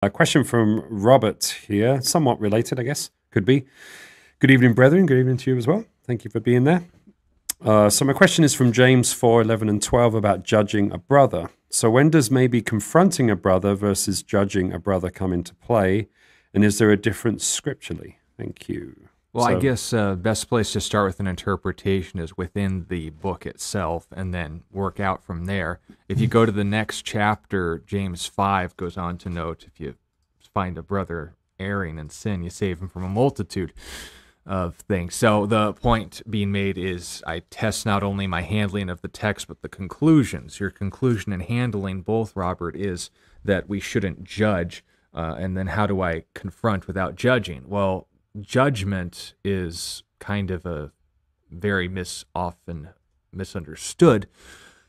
A question from Robert here, somewhat related, I guess. Could be. Good evening, brethren. Good evening to you as well. Thank you for being there. So my question is from James 4:11 and 12 about judging a brother. So when does maybe confronting a brother versus judging a brother come into play? And is there a difference scripturally? Thank you. Well, I guess best place to start with an interpretation is within the book itself and then work out from there. If you go to the next chapter, James 5 goes on to note, if you find a brother erring in sin, you save him from a multitude of things. So the point being made is I test not only my handling of the text, but the conclusions. Your conclusion in handling both, Robert, is that we shouldn't judge. And then how do I confront without judging? Well, judgment is kind of a very often misunderstood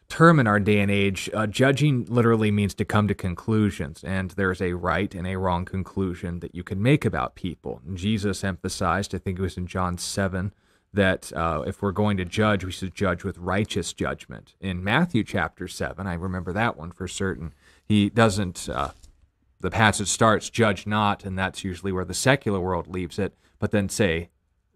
term in our day and age. Judging literally means to come to conclusions, and there's a right and a wrong conclusion that you can make about people. And Jesus emphasized, I think it was in John 7, that if we're going to judge, we should judge with righteous judgment. In Matthew chapter 7, I remember that one for certain, he doesn't... the passage starts, judge not, and that's usually where the secular world leaves it, but then say,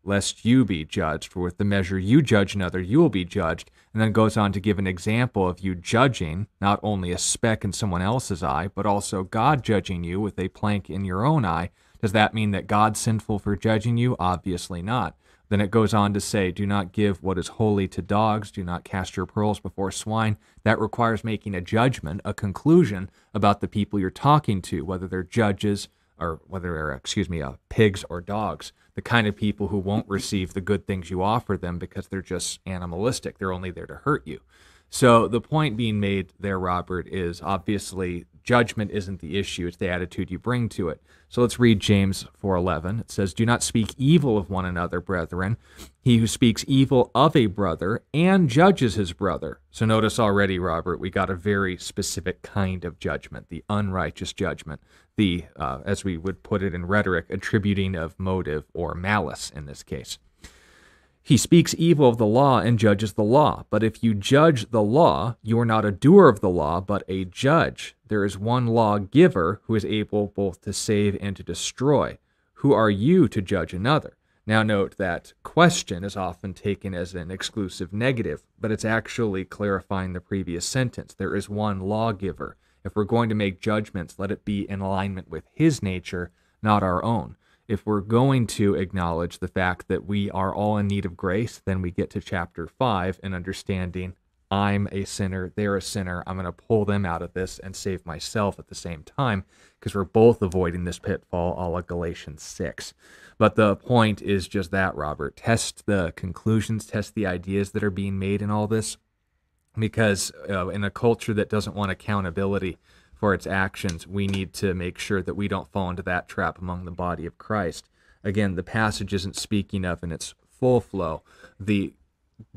lest you be judged, for with the measure you judge another, you will be judged, and then goes on to give an example of you judging not only a speck in someone else's eye, but also God judging you with a plank in your own eye. Does that mean that God's sinful for judging you? Obviously not. Then it goes on to say, do not give what is holy to dogs, do not cast your pearls before swine. That requires making a judgment, a conclusion about the people you're talking to, whether they're judges or whether they're, pigs or dogs, the kind of people who won't receive the good things you offer them because they're just animalistic. They're only there to hurt you. So the point being made there, Robert, is obviously judgment isn't the issue. It's the attitude you bring to it. So let's read James 4:11. It says, do not speak evil of one another, brethren. He who speaks evil of a brother and judges his brother. So notice already, Robert, we got a very specific kind of judgment, the unrighteous judgment, the, as we would put it in rhetoric, attributing of motive or malice in this case. He speaks evil of the law and judges the law. But if you judge the law, you are not a doer of the law, but a judge. There is one lawgiver who is able both to save and to destroy. Who are you to judge another? Now note that question is often taken as an exclusive negative, but it's actually clarifying the previous sentence. There is one lawgiver. If we're going to make judgments, let it be in alignment with his nature, not our own. If we're going to acknowledge the fact that we are all in need of grace, then we get to chapter 5 and understanding I'm a sinner, they're a sinner, I'm going to pull them out of this and save myself at the same time because we're both avoiding this pitfall a la Galatians 6. But the point is just that, Robert. Test the conclusions, test the ideas that are being made in all this, because in a culture that doesn't want accountability for its actions, we need to make sure that we don't fall into that trap among the body of Christ. Again, the passage isn't speaking of in its full flow the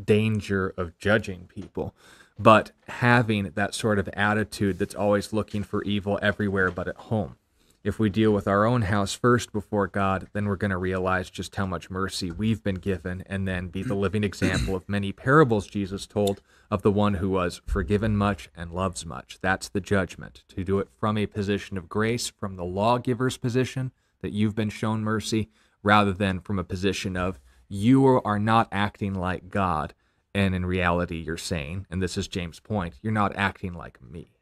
danger of judging people, but having that sort of attitude that's always looking for evil everywhere but at home. If we deal with our own house first before God, then we're going to realize just how much mercy we've been given and then be the living example of many parables Jesus told of the one who was forgiven much and loves much. That's the judgment, to do it from a position of grace, from the lawgiver's position, that you've been shown mercy, rather than from a position of you are not acting like God, and in reality you're saying, and this is James' point, you're not acting like me.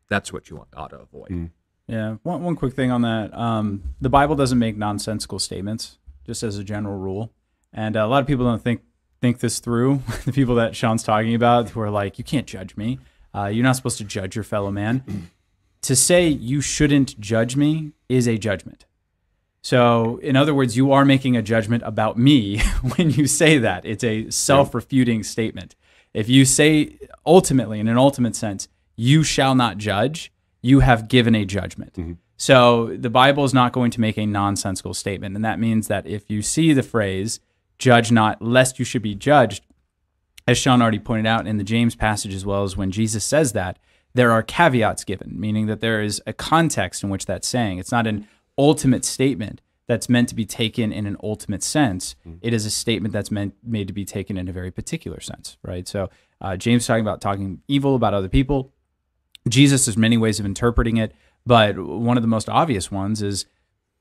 That's what you ought to avoid. Mm. Yeah, one quick thing on that. The Bible doesn't make nonsensical statements, just as a general rule. And a lot of people don't think this through. The people that Sean's talking about who are like, you can't judge me. You're not supposed to judge your fellow man. To say you shouldn't judge me is a judgment. So, in other words, you are making a judgment about me when you say that. It's a self-refuting statement. If you say ultimately, in an ultimate sense, you shall not judge, you have given a judgment. Mm-hmm. So the Bible is not going to make a nonsensical statement. And that means that if you see the phrase, judge not, lest you should be judged, as Sean already pointed out in the James passage, as well as when Jesus says that, there are caveats given, meaning that there is a context in which that's saying. It's not an ultimate statement that's meant to be taken in an ultimate sense. Mm-hmm. It is a statement that's made to be taken in a very particular sense, right? So James is talking evil about other people. Jesus has many ways of interpreting it, But one of the most obvious ones is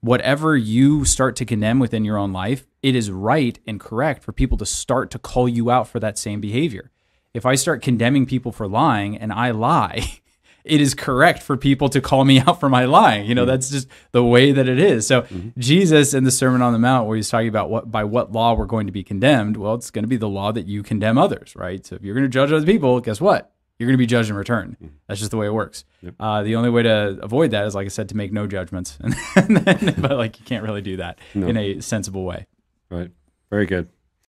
whatever you start to condemn within your own life, it is right and correct for people to start to call you out for that same behavior. If I start condemning people for lying and I lie, it is correct for people to call me out for my lying. That's just the way that it is. So Jesus in the Sermon on the Mount, where he's talking about by what law we're going to be condemned, well, it's going to be the law that you condemn others, right? So if you're going to judge other people, guess what? You're going to be judged in return. That's just the way it works. Yep. The only way to avoid that is, like I said, to make no judgments. But you can't really do that in a sensible way. Right. Very good.